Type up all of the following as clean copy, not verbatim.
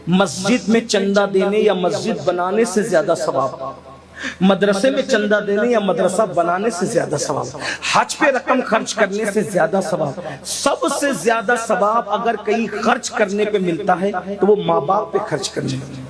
مسجد میں چندہ دینے یا مسجد بنانے سے زیادہ ثواب، مدرسے میں چندہ دینے یا مدرسہ بنانے سے زیادہ ثواب، حج پہ رقم خرچ کرنے سے زیادہ ثواب، سب سے زیادہ ثواب اگر کہیں خرچ کرنے پہ ملتا ہے تو وہ ماں باپ پہ خرچ کرنے میں۔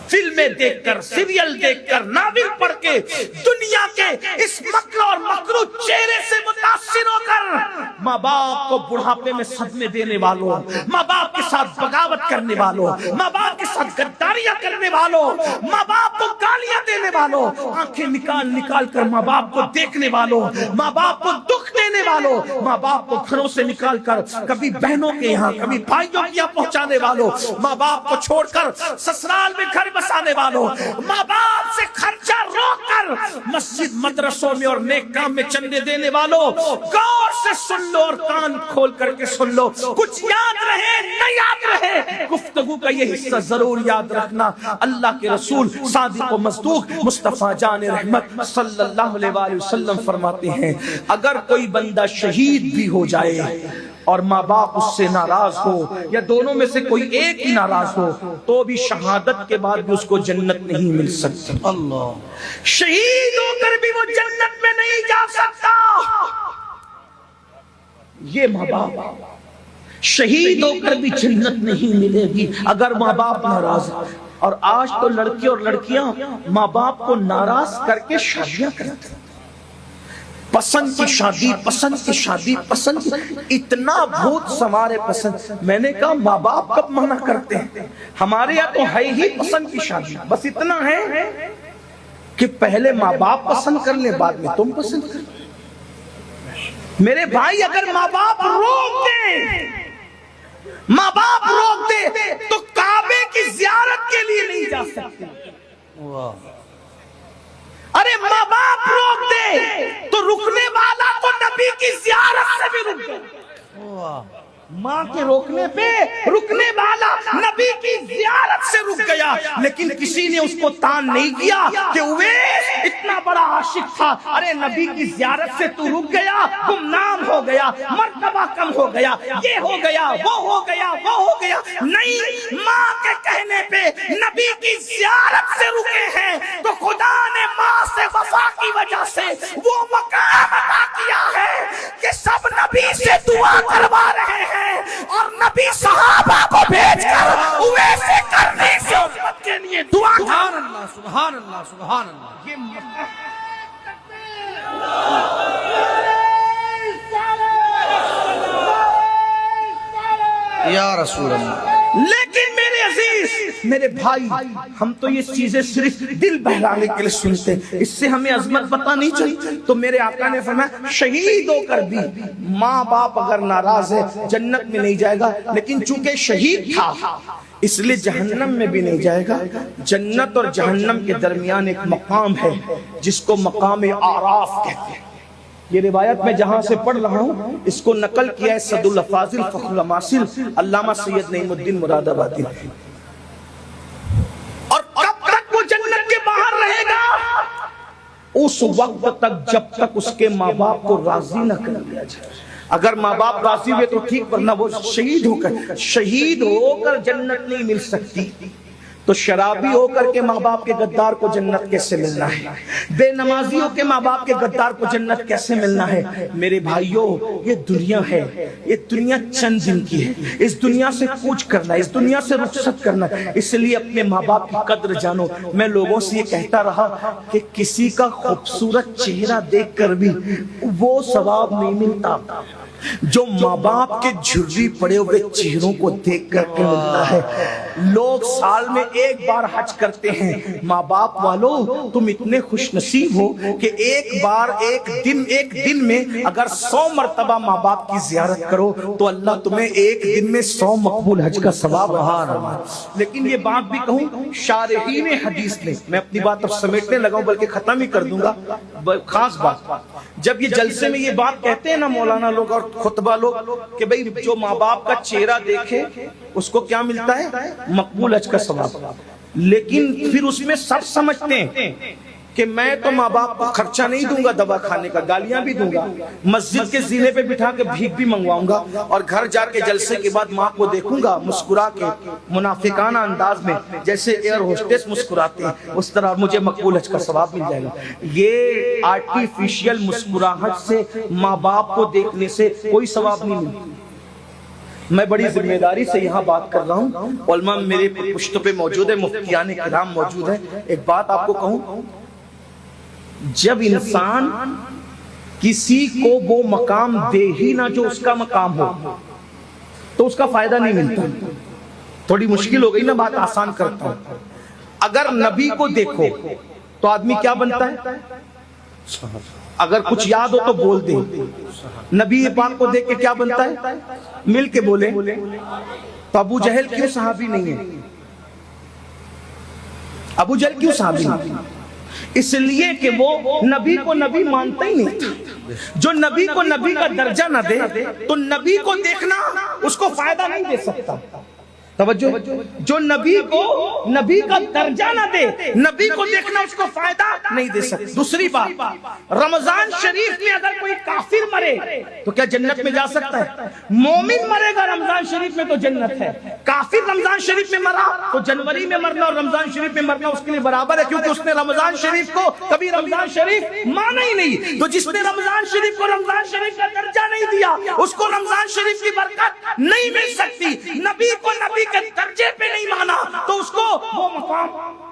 فلمیں دیکھ کر، سیریل دیکھ کر، ناول پڑھ کے، دنیا کے اس مکر اور مکروہ چہرے سے متاثر ہو کر ماں باپ کو بڑھاپے میں صدمے دینے والوں، ماں باپ کے ساتھ بغاوت کرنے والوں، ماں باپ کے ساتھ غداریاں کرنے والوں، ماں باپ کو گالیاں دینے والوں، آنکھیں نکال نکال کر ماں باپ کو دیکھنے والوں، ماں باپ کو دکھ دینے والوں، ماں باپ کو گھروں سے نکال کر کبھی بہنوں کے یہاں کبھی بھائیوں کے یہاں پہنچانے والوں، ماں باپ کو چھوڑ کر سسرال میں گھر بسانے والوں، ماں باپ سے خرچہ روک کر مسجد مدرسوں میں اور نیک کام میں چندے دینے والوں، غور سے سن لو اور کان کھول کر کے سن لو، کچھ یاد رہے نہ یاد رہے، گفتگو کا یہ حصہ ضرور یاد رکھنا۔ اللہ کے رسول صادق و مصدوق مصطفیٰ جان رحمت صلی اللہ علیہ وآلہ وسلم فرماتے ہیں اگر کوئی بندہ شہید بھی ہو جائے اور ماں باپ اس سے ناراض ہو یا دونوں میں سے کوئی ایک ہی ناراض ہو تو بھی شہادت کے بعد بھی اس کو جنت نہیں مل سکتی۔ اللہ، شہید ہو کر بھی وہ جنت میں نہیں جا سکتا۔ یہ ماں باپ شہید ہو کر بھی جنت نہیں ملے گی اگر ماں باپ ناراض ہیں۔ اور آج تو لڑکی اور لڑکیاں ماں باپ کو ناراض کر کے شادیاں کرتے ہیں، پسند کی شادی، پسند کی شادی، پسند کی، اتنا بھوت سمارے پسند۔ میں نے کہا ماں باپ کب منع کرتے ہیں؟ ہمارے یہاں تو ہے ہی پسند کی شادی، بس اتنا ہے کہ پہلے ماں باپ پسند کر لیں بعد میں تم پسند کر لیں۔ میرے بھائی اگر ماں باپ روک دیں، ماں باپ روک دے تو کعبے کی زیارت کے لیے نہیں جا سکتے۔ ارے ماں باپ روک دے تو رکنے والا تو نبی کی زیارت سے بھی رک گیا۔ ماں کے روکنے پہ رکنے والا نبی کی زیارت سے رک گیا، لیکن کسی نے اس کو تان نہیں کیا کہ اویس اتنا بڑا عاشق تھا، ارے نبی کی زیارت سے تو رک گیا، گمنام ہو گیا، مرتبہ کم ہو گیا، یہ ہو گیا، وہ ہو گیا، وہ ہو گیا۔ نہیں، ماں کے کہنے پہ نبی کی زیارت سے رکے ہیں تو خدا نے ماں سے وفا کی وجہ سے وہ مقام عطا کیا ہے کہ سب نبی سے دعا کروا رہے ہیں اور نبی صحابہ کو بھیج کر اویسے کرنے سے امت کے لیے دعا کر۔ سبحان اللہ، سبحان اللہ، سبحان اللہ۔ یہ یا رسول اللہ۔ لیکن میرے عزیز، میرے بھائی، ہم تو یہ چیزیں صرف دل بہلانے کے لیے سنتے ہیں، اس سے ہمیں عظمت پتہ نہیں چلی۔ تو میرے آقا نے فرمایا شہید ہو کر بھی ماں باپ اگر ناراض ہے جنت میں نہیں جائے گا، لیکن چونکہ شہید تھا اس لیے جہنم میں بھی نہیں جائے گا۔ جنت اور جہنم کے درمیان ایک مقام ہے جس کو مقام اعراف کہتے ہیں۔ یہ روایت میں جہاں سے پڑھ رہا ہوں اس کو نقل کیا ہے صد الافاضل فخر الاماثل علامہ سید نعیم الدین مراد آبادی۔ اور کب تک وہ جنت کے باہر رہے گا؟ اس وقت تک جب تک اس کے ماں باپ کو راضی نہ کر دیا جائے۔ اگر ماں باپ راضی ہوئے تو ٹھیک، ورنہ وہ شہید ہو کر جنت نہیں مل سکتی۔ تو شرابی ہو کر کے ماں باپ کے غدار کو جنت کیسے ملنا ہے؟ بے نمازی ہو کے ماں باپ کے غدار کو جنت کیسے ملنا ہے؟ میرے بھائیوں، یہ دنیا ہے، یہ دنیا چند دن کی ہے، اس دنیا سے کوچ کرنا ہے، اس دنیا سے رخصت کرنا ہے، اس لیے اپنے ماں باپ کی قدر جانو۔ میں لوگوں سے یہ کہتا رہا کہ کسی کا خوبصورت چہرہ دیکھ کر بھی وہ ثواب نہیں ملتا جو ماں باپ کے جھرری پڑے ہوئے چہروں کو دیکھ کر کے ملتا ہے۔ لوگ سال میں ایک بار حج کرتے ہیں، ماں باپ والوں تم اتنے خوش نصیب ہو کہ ایک بار ایک دن میں اگر 100 مرتبہ ماں باپ کی زیارت کرو تو اللہ تمہیں ایک دن میں 100 مقبول حج کا ثواب عطا فرمائے۔ لیکن یہ بات بھی کہوں، شارحین حدیث نے، میں اپنی بات اب سمیٹنے لگا ہوں بلکہ ختم ہی کر دوں گا، خاص بات، جب یہ جلسے میں یہ بات کہتے ہیں نا مولانا لوگ اور خطبہ لوگ کہ بھئی جو ماں باپ کا چہرہ دیکھے اس کو کیا ملتا ہے؟ مقبول حج کا ثواب۔ لیکن پھر اس میں سب سمجھتے ہیں کہ میں تو ماں باپ کو خرچہ نہیں دوں گا دوا کھانے کا، گالیاں بھی دوں گا، مسجد کے زینے پہ بٹھا کے بھیک بھی منگواؤں گا، اور گھر جا کے جلسے کے بعد ماں کو دیکھوں گا مسکرا کے منافقانہ انداز میں، جیسے ایئر ہوسٹس مسکراتے ہیں اس طرح مجھے مقبول حج کا ثواب مل جائے گا۔ یہ آرٹیفیشل مسکراہٹ سے ماں باپ کو دیکھنے سے کوئی ثواب نہیں ملتا۔ میں بڑی ذمہ داری سے یہاں بات کر رہا ہوں، علماء میرے پشتوں پہ موجود ہے، مفتیان کرام موجود ہیں۔ ایک بات آپ کو کہوں، جب انسان کسی کو وہ مقام دے ہی نہ جو اس کا مقام ہو تو اس کا فائدہ نہیں ملتا۔ تھوڑی مشکل ہو گئی نا، بات آسان کرتا ہوں۔ اگر نبی کو دیکھو تو آدمی کیا بنتا ہے؟ اگر کچھ یاد ہو تو بول دیں۔ نبی پاک کو دیکھ کے کیا بنتا ہے؟ مل کے بولے۔ تو ابو جہل کیوں صحابی نہیں ہے؟ ابو جہل کیوں صحابی نہیں؟ اس لیے کہ وہ نبی کو نبی مانتا ہی نہیں تھا۔ جو نبی کو نبی کا درجہ نہ دے تو نبی کو دیکھنا اس کو فائدہ نہیں دے سکتا۔ توجہ، جو نبی کو نبی کا درجہ نہ دے، نبی کو دیکھنا اس کو فائدہ نہیں دے سکتا۔ دوسری بات، رمضان شریف میں اگر کوئی کافر مرے تو کیا جنت میں جا سکتا ہے؟ مومن مرے گا رمضان شریف میں تو جنت ہے۔ کافر رمضان شریف میں مرا تو جنوری میں مرنا اور رمضان شریف میں مرنا اس کے لیے برابر ہے، کیونکہ اس نے رمضان شریف کو کبھی رمضان شریف مانا ہی نہیں۔ تو جس نے رمضان شریف کو رمضان شریف کا درجہ نہیں دیا اس کو رمضان شریف کی برکت نہیں مل سکتی۔ نبی کو نبی کے درجے پہ نہیں مانا تو اس کو وہ مقام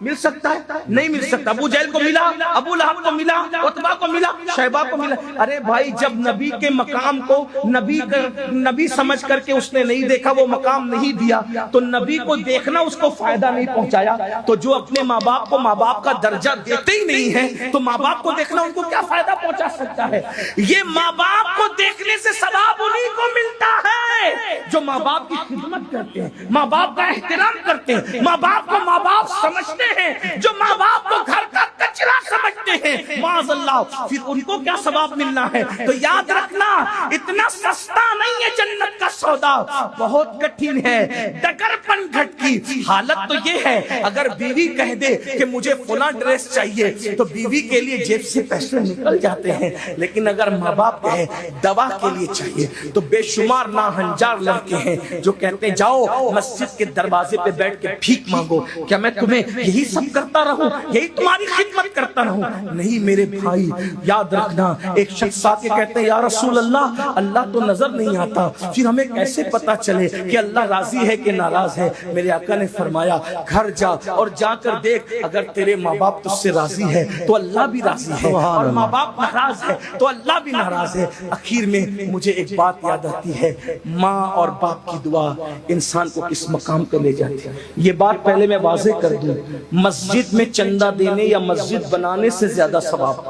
مل سکتا ہے؟ نہیں مل سکتا۔ ابو جہل کو ملا، ابو لہب کو ملا، عتبہ کو ملا، شیبہ کو ملا۔ ارے بھائی، جب نبی کے مقام کو نبی سمجھ کر کے اس نے نہیں دیکھا، وہ مقام نہیں دیا، تو نبی کو دیکھنا اس کو فائدہ نہیں پہنچایا۔ تو جو اپنے ماں باپ کو ماں باپ کا درجہ دیتے ہی نہیں ہے تو ماں باپ کو دیکھنا ان کو کیا فائدہ پہنچا سکتا ہے؟ یہ ماں باپ کو دیکھنے سے ثواب انہیں کو ملتا ہے جو ماں باپ کی خدمت کرتے ہیں، ماں باپ کا احترام کرتے ہیں، ماں باپ کو ماں باپ سمجھتے ہیں، جو ماں باپ کو گھر کا کچرا سمجھتے ہیں، معاذ اللہ، پھر ان کو کیا ثواب ملنا ہے؟ تو یاد رکھنا، اتنا سستا نہیں ہے جنت کا سودا، بہت کٹھن ہے۔ ڈگر پن گھٹ کی حالت تو یہ ہے، اگر بیوی کہہ دے کہ مجھے فلاں ڈریس چاہیے تو بیوی کے لیے جیب سے پیسے نکل جاتے ہیں، لیکن اگر ماں باپ کہے دوا کے لیے چاہیے تو بے شمار ناہنجار لڑکے ہیں جو کہتے ہیں جاؤ مسجد کے دروازے پہ بیٹھ کے بھیک مانگو۔ کیا میں تمہیں یہی سب کرتا رہوں، یہی تمہاری خدمت کرتا رہوں؟ نہیں میرے بھائی، یاد رکھنا، ایک شخص آ کے کہتے ہیں یا رسول اللہ، اللہ تو نظر نہیں آتا، پھر ہمیں کیسے پتا چلے کہ اللہ راضی ہے کہ ناراض ہے؟ میرے آقا نے فرمایا گھر جا اور جا کر دیکھ، اگر تیرے ماں باپ تجھ سے راضی ہے تو اللہ بھی راضی ہے، اور ماں باپ ناراض ہے تو اللہ بھی ناراض ہے۔ اخیر میں مجھے ایک بات یاد آتی ہے، ماں اور باپ کی دعا انسان کو کس مقام پہ لے جاتی ہے۔ یہ بات پہلے میں واضح کر دوں، مسجد میں چندہ دینے یا مسجد بنانے سے زیادہ ثواب،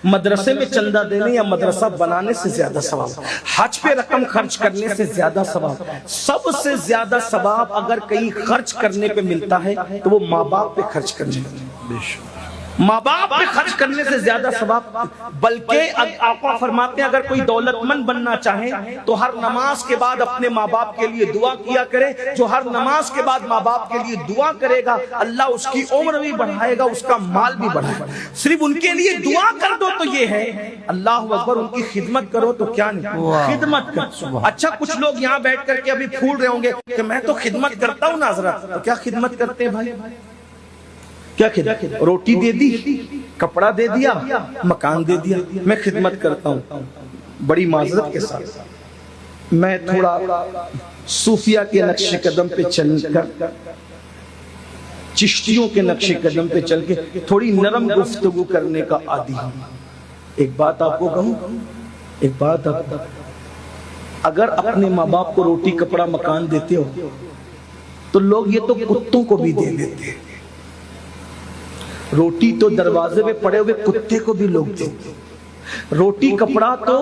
مدرسے میں چندہ دینے یا مدرسہ بنانے سے زیادہ ثواب، حج پہ رقم خرچ کرنے سے زیادہ ثواب، سب سے زیادہ ثواب اگر کہیں خرچ کرنے پہ ملتا ہے تو وہ ماں باپ پہ خرچ کرنے پہ، ماں باپ پہ خرچ کرنے سے زیادہ ثواب۔ بلکہ آقا فرماتے ہیں اگر کوئی دولت مند بننا چاہے تو ہر نماز کے بعد اپنے ماں باپ کے لیے دعا کیا کرے۔ جو ہر نماز کے بعد ماں باپ کے لیے دعا کرے گا اللہ اس کی عمر بھی بڑھائے گا، اس کا مال بھی بڑھائے گا۔ صرف ان کے لیے دعا کر دو تو یہ ہے، اللہ اکبر، ان کی خدمت کرو تو کیا نہیں، خدمت کر۔ اچھا کچھ لوگ یہاں بیٹھ کر کے ابھی پھول رہے ہوں گے کہ میں تو خدمت کرتا ہوں نا حضرت، تو کیا خدمت کرتے ہیں بھائی؟ کیا خدمت؟ روٹی دے دی، کپڑا دے دیا، مکان دے دیا، میں خدمت کرتا ہوں۔ بڑی معذرت کے ساتھ میں تھوڑا صوفیہ کے نقش قدم پہ چل کر، چشتیوں کے نقش قدم پہ چل کے تھوڑی نرم گفتگو کرنے کا عادی ہوں۔ ایک بات آپ کو کہوں، ایک بات آپ، اگر اپنے ماں باپ کو روٹی کپڑا مکان دیتے ہو تو لوگ یہ تو کتوں کو بھی دے دیتے ہیں۔ روٹی تو دروازے پہ پڑے ہوئے کتے کو بھی لوگ دیتے، روٹی کپڑا تو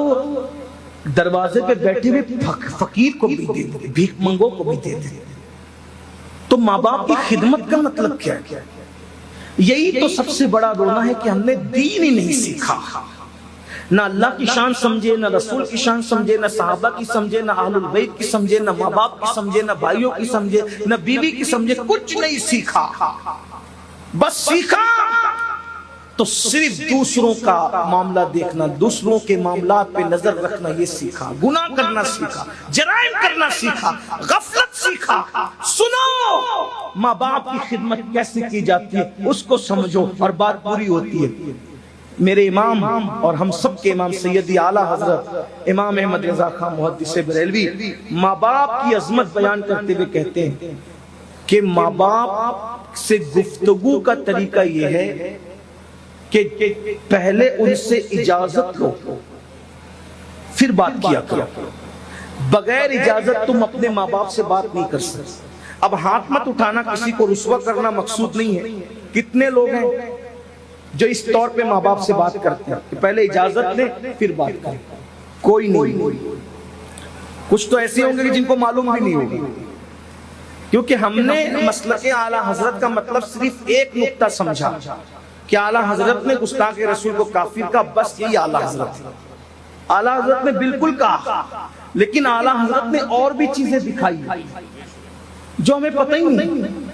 دروازے پہ بیٹھے ہوئے فقیر کو بھی دیتے، بھیک منگو کو بھی دیتے۔ تو ماں باپ کی خدمت کا مطلب کیا ہے؟ یہی تو سب سے بڑا رونا ہے کہ ہم نے دین ہی نہیں سیکھا، نہ اللہ کی شان سمجھے، نہ رسول کی شان سمجھے، نہ صحابہ کی سمجھے، نہ اہل البیت کی سمجھے، نہ ماں باپ کی سمجھے، نہ بھائیوں کی سمجھے، نہ بیوی کی سمجھے، کچھ نہیں سیکھا۔ بس سیکھا تو صرف دوسروں کا معاملہ دیکھنا، دوسروں کے معاملات پہ نظر رکھنا یہ سیکھا، گناہ کرنا سیکھا، جرائم کرنا سیکھا، غفلت سیکھا۔ سنو، ماں باپ کی خدمت کیسے کی جاتی ہے اس کو سمجھو اور بات پوری ہوتی ہے۔ میرے امام اور ہم سب کے امام سیدی اعلیٰ حضرت امام احمد رضا خان محدث بریلوی ماں باپ کی عظمت بیان کرتے ہوئے کہتے ہیں کہ ماں باپ سے گفتگو کا طریقہ یہ ہے کہ پہلے ان سے اجازت لو پھر بات کیا کرو۔ بغیر اجازت تم اپنے ماں باپ سے بات نہیں کر سکتے۔ اب ہاتھ مت اٹھانا، کسی کو رسوا کرنا مقصود نہیں ہے۔ کتنے لوگ ہیں جو اس طور پہ ماں باپ سے بات کرتے ہیں کہ پہلے اجازت لیں پھر بات کریں؟ کوئی نہیں۔ کچھ تو ایسے ہوں گے کہ جن کو معلوم بھی نہیں ہوگی، کیونکہ ہم نے مسلک اعلیٰ حضرت کا مطلب صرف ایک نقطہ سمجھا کہ اعلیٰ حضرت نے گستاخ رسول کو کافر کا، بس یہی اعلیٰ حضرت ہے۔ اعلیٰ حضرت نے بالکل کہا، لیکن اعلیٰ حضرت نے اور بھی چیزیں دکھائی جو ہمیں پتہ ہی نہیں،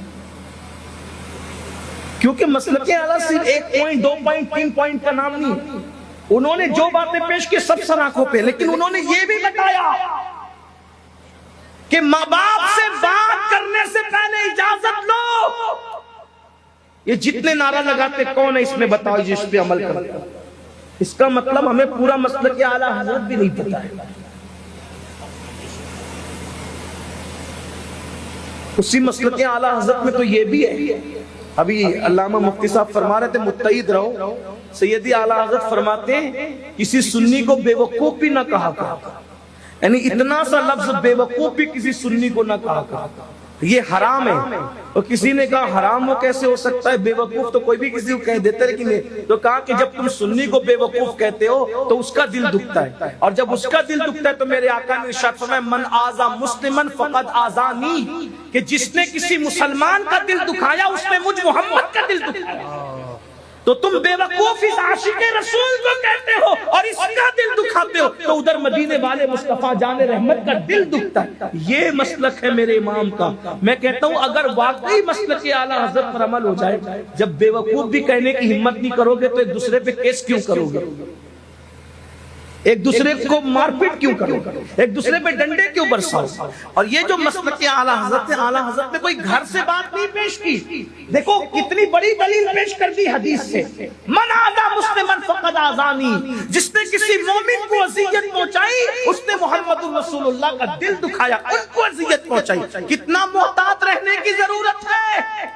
کیونکہ مسلک اعلیٰ صرف 1 پوائنٹ 2 پوائنٹ 3 پوائنٹ کا نام نہیں۔ انہوں نے جو باتیں پیش کی سب سراخوں پہ، لیکن انہوں نے یہ بھی بتایا کہ ماں باپ سے بات کرنے سے پہلے اجازت لو۔ یہ جتنے نعرہ لگاتے کون ہے اس میں بتاؤ جس پہ عمل کرتا؟ اس کا مطلب ہمیں پورا مسلک اعلیٰ حضرت بھی نہیں پتا ہے۔ اسی مسلک اعلیٰ حضرت میں تو یہ بھی ہے، ابھی علامہ مفتی صاحب فرما رہے تھے متعید رہو، سیدی اعلیٰ حضرت فرماتے ہیں کسی سنی کو بے وقوف بھی نہ کہا کرو، یعنی اتنا سا لفظ بے وقوف بھی کسی سنی کو نہ کہا کرو، یہ حرام ہے۔ اور کسی نے کہا حرام وہ کیسے ہو سکتا ہے، بے وقوف تو کوئی بھی کسی کو کہہ دیتا ہے، لیکن تو کہا کہ جب تم سنی کو بے وقوف کہتے ہو تو اس کا دل دکھتا ہے، اور جب اس کا دل دکھتا ہے تو میرے آقا نے ارشاد فرمایا من آذا مسلمن فقد آذانی، کہ جس نے کسی مسلمان کا دل دکھایا اس نے مجھ محمد کا دل دکھایا۔ تو تم بے وقوف اس عاشق رسول کو کہتے ہو اور اس کا دل دکھاتے ہو، تو ادھر مدینے والے مصطفیٰ جان رحمت کا دل دکھتا ہے۔ یہ مسلک ہے میرے امام کا۔ میں کہتا ہوں اگر واقعی مسلک اعلیٰ حضرت پر عمل ہو جائے، جب بے وقوف بھی کہنے کی ہمت نہیں کرو گے تو ایک دوسرے پہ کیس کیوں کرو گے، ایک دوسرے کو مار پیٹ کیوں کرو، ایک دوسرے پہ ڈنڈے کیوں برساؤ؟ اور یہ جو مسلک اعلیٰ حضرت ہے، اعلیٰ حضرت نے کوئی گھر سے بات نہیں پیش کی، دیکھو کتنی بڑی دلیل پیش کر دی حدیث سے، من آذا مسلمن فقد آذانی، جس نے کسی مومن کو اذیت پہنچائی اس نے محمد رسول اللہ کا دل دکھایا، ان کو اذیت پہنچائی۔ کتنا محتاط رہنے کی ضرورت ہے۔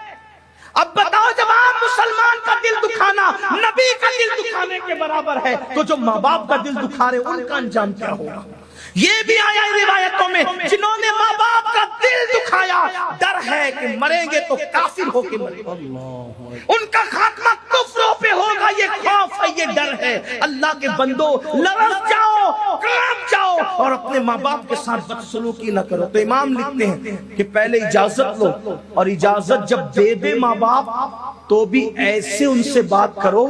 اب بتاؤ جب آپ مسلمان کا دل دکھانا نبی کا دل دکھانے کے برابر ہے تو جو ماں باپ کا دل دکھا رہے ان کا انجام کیا ہوگا؟ یہ بھی آیا روایتوں میں جنہوں نے ماں باپ کا دل دکھایا ڈر ہے کہ مریں گے تو کافر ہو کے مریں گے، ان کا خاتمہ کفروں پہ ہوگا، یہ خوف ہے، یہ ڈر ہے۔ اللہ کے بندو لرز جاؤ، کانپ جاؤ اور اپنے ماں باپ کے ساتھ بدسلوکی نہ کرو۔ تو امام لکھتے ہیں کہ پہلے اجازت لو، اور اجازت جب دے دے ماں باپ تو بھی ایسے ان سے بات کرو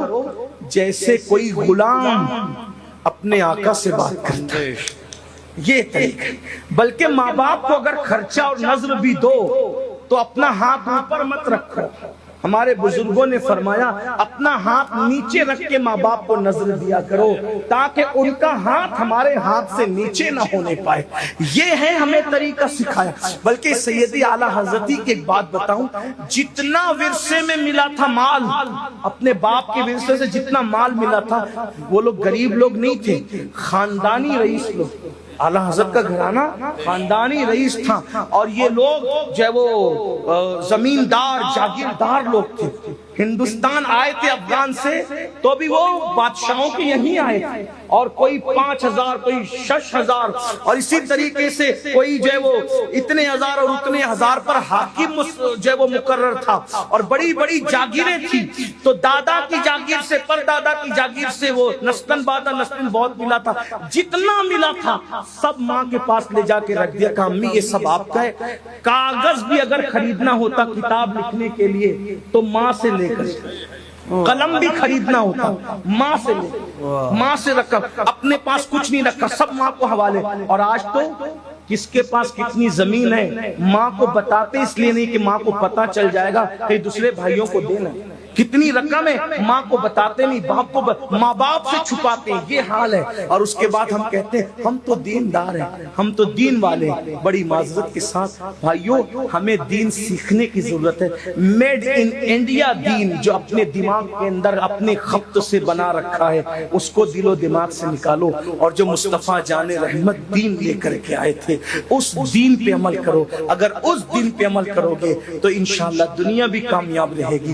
جیسے کوئی غلام اپنے آقا سے بات کرتا ہے، یہ طریقہ۔ بلکہ ماں باپ کو اگر خرچہ اور نظر بھی دو تو اپنا ہاتھ اوپر مت رکھو۔ ہمارے بزرگوں نے فرمایا اپنا ہاتھ نیچے رکھ کے ماں باپ کو نظر دیا کرو تاکہ ان کا ہاتھ ہمارے ہاتھ سے نیچے نہ ہونے پائے۔ یہ ہے ہمیں طریقہ سکھایا۔ بلکہ سیدی اعلیٰ حضرت کی ایک بات بتاؤں، جتنا ورثے میں ملا تھا مال، اپنے باپ کے ورثے سے جتنا مال ملا تھا، وہ لوگ غریب لوگ نہیں تھے، خاندانی رئیس لوگ۔ اعلیٰ حضرت کا گھرانہ خاندانی رئیس تھا، اور یہ لوگ جو ہے وہ زمیندار جاگیردار لوگ تھے۔ ہندوستان آئے تھے افغان سے تو بھی وہ بادشاہوں کے یہیں آئے تھے، اور کوئی 5000 کوئی 6000 اور اسی طریقے سے کوئی جو ہے وہ اتنے ہزار اور اتنے ہزار پر حاکم جو ہے وہ مقرر تھا، اور بڑی بڑی جاگیریں تھی۔ تو دادا کی جاگیر سے پر دادا کی جاگیر سے وہ نسلاً بعد نسلاً بہت ملا تھا، جتنا ملا تھا سب ماں کے پاس لے جا کے رکھ دیا کہ امی یہ سب آپ کا ہے۔ کاغذ بھی اگر خریدنا ہوتا کتاب لکھنے کے لیے تو ماں سے لے کر، قلم بھی خریدنا ہوتا ماں سے لے، ماں سے رکھا، اپنے پاس کچھ نہیں رکھا، سب ماں کو حوالے۔ اور آج تو کس کے پاس کتنی زمین ہے ماں کو بتاتے اس لیے نہیں کہ ماں کو پتا چل جائے گا کہ دوسرے بھائیوں کو دینا۔ کتنی رقم ہے ماں کو بتاتے نہیں، باپ کو ماں باپ سے چھپاتے ہیں، یہ حال ہے۔ اور اس کے بعد ہم کہتے ہیں ہم تو دیندار ہیں، ہم تو دین والے ہیں۔ بڑی معذرت کے ساتھ بھائیوں، ہمیں دین سیکھنے کی ضرورت ہے۔ میڈ ان انڈیا دین جو اپنے دماغ کے اندر اپنے خط سے بنا رکھا ہے، اس کو دل و دماغ سے نکالو، اور جو مصطفیٰ جان رحمت دین لے کر کے آئے تھے اس دین پہ عمل کرو۔ اگر اس دین پہ عمل کرو گے تو انشاءاللہ دنیا بھی کامیاب رہے گی۔